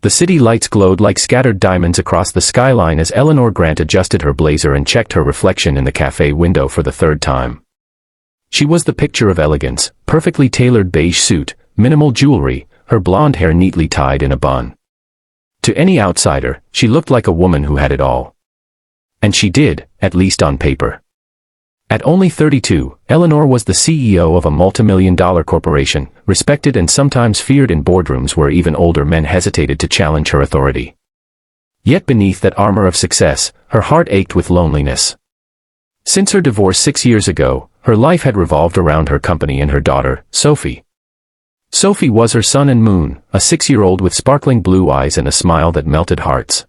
The city lights glowed like scattered diamonds across the skyline as Eleanor Grant adjusted her blazer and checked her reflection in the cafe window for the third time. She was the picture of elegance, perfectly tailored beige suit, minimal jewelry, her blonde hair neatly tied in a bun. To any outsider, she looked like a woman who had it all. And she did, at least on paper. At only 32, Eleanor was the CEO of a multimillion-dollar corporation, respected and sometimes feared in boardrooms where even older men hesitated to challenge her authority. Yet beneath that armor of success, her heart ached with loneliness. Since her divorce 6 years ago, her life had revolved around her company and her daughter, Sophie. Sophie was her sun and moon, a 6-year-old with sparkling blue eyes and a smile that melted hearts.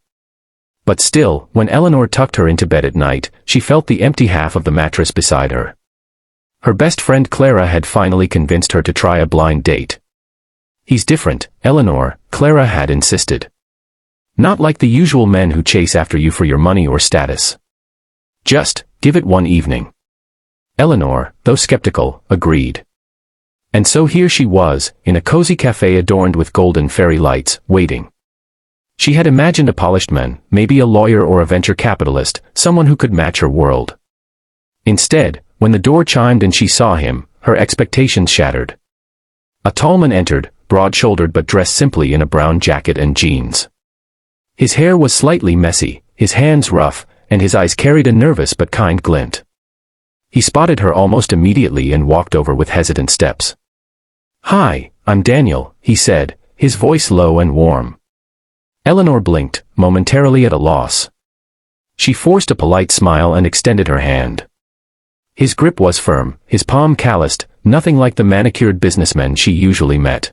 But still, when Eleanor tucked her into bed at night, she felt the empty half of the mattress beside her. Her best friend Clara had finally convinced her to try a blind date. "He's different, Eleanor," Clara had insisted. "Not like the usual men who chase after you for your money or status. Just, give it one evening." Eleanor, though skeptical, agreed. And so here she was, in a cozy cafe adorned with golden fairy lights, waiting. She had imagined a polished man, maybe a lawyer or a venture capitalist, someone who could match her world. Instead, when the door chimed and she saw him, her expectations shattered. A tall man entered, broad-shouldered but dressed simply in a brown jacket and jeans. His hair was slightly messy, his hands rough, and his eyes carried a nervous but kind glint. He spotted her almost immediately and walked over with hesitant steps. "Hi, I'm Daniel," he said, his voice low and warm. Eleanor blinked, momentarily at a loss. She forced a polite smile and extended her hand. His grip was firm, his palm calloused, nothing like the manicured businessmen she usually met.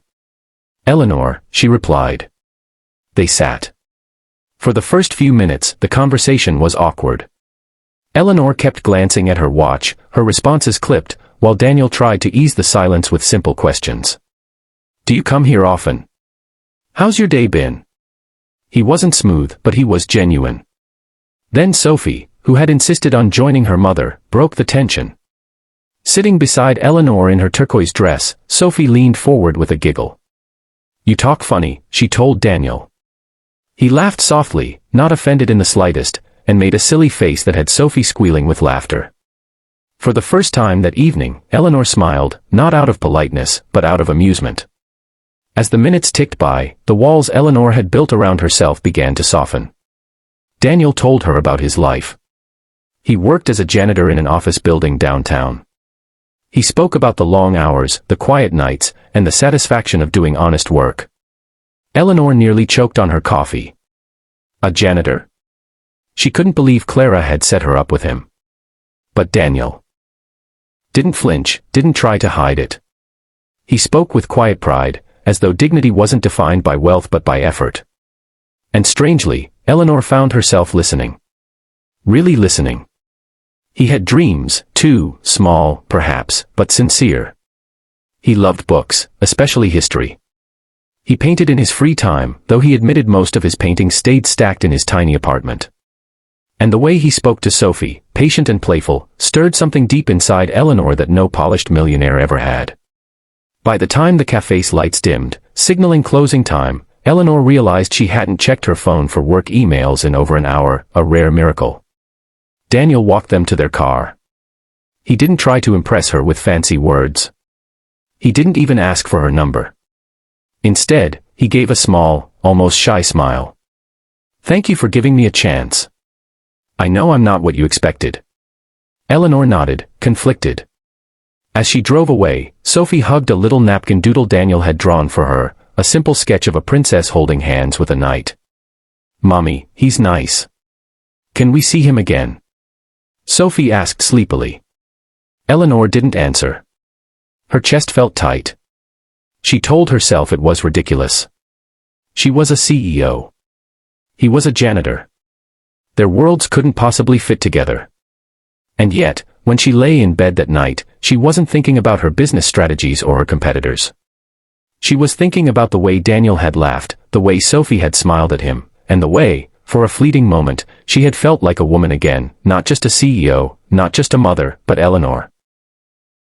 "Eleanor," she replied. They sat. For the first few minutes, the conversation was awkward. Eleanor kept glancing at her watch, her responses clipped, while Daniel tried to ease the silence with simple questions. "Do you come here often? How's your day been?" He wasn't smooth, but he was genuine. Then Sophie, who had insisted on joining her mother, broke the tension. Sitting beside Eleanor in her turquoise dress, Sophie leaned forward with a giggle. "You talk funny," she told Daniel. He laughed softly, not offended in the slightest, and made a silly face that had Sophie squealing with laughter. For the first time that evening, Eleanor smiled, not out of politeness, but out of amusement. As the minutes ticked by, the walls Eleanor had built around herself began to soften. Daniel told her about his life. He worked as a janitor in an office building downtown. He spoke about the long hours, the quiet nights, and the satisfaction of doing honest work. Eleanor nearly choked on her coffee. A janitor? She couldn't believe Clara had set her up with him. But Daniel didn't flinch, didn't try to hide it. He spoke with quiet pride, as though dignity wasn't defined by wealth but by effort. And strangely, Eleanor found herself listening. Really listening. He had dreams, too, small, perhaps, but sincere. He loved books, especially history. He painted in his free time, though he admitted most of his paintings stayed stacked in his tiny apartment. And the way he spoke to Sophie, patient and playful, stirred something deep inside Eleanor that no polished millionaire ever had. By the time the cafe's lights dimmed, signaling closing time, Eleanor realized she hadn't checked her phone for work emails in over an hour, a rare miracle. Daniel walked them to their car. He didn't try to impress her with fancy words. He didn't even ask for her number. Instead, he gave a small, almost shy smile. "Thank you for giving me a chance. I know I'm not what you expected." Eleanor nodded, conflicted. As she drove away, Sophie hugged a little napkin doodle Daniel had drawn for her, a simple sketch of a princess holding hands with a knight. "Mommy, he's nice. Can we see him again?" Sophie asked sleepily. Eleanor didn't answer. Her chest felt tight. She told herself it was ridiculous. She was a CEO. He was a janitor. Their worlds couldn't possibly fit together. And yet, when she lay in bed that night, she wasn't thinking about her business strategies or her competitors. She was thinking about the way Daniel had laughed, the way Sophie had smiled at him, and the way, for a fleeting moment, she had felt like a woman again, not just a CEO, not just a mother, but Eleanor.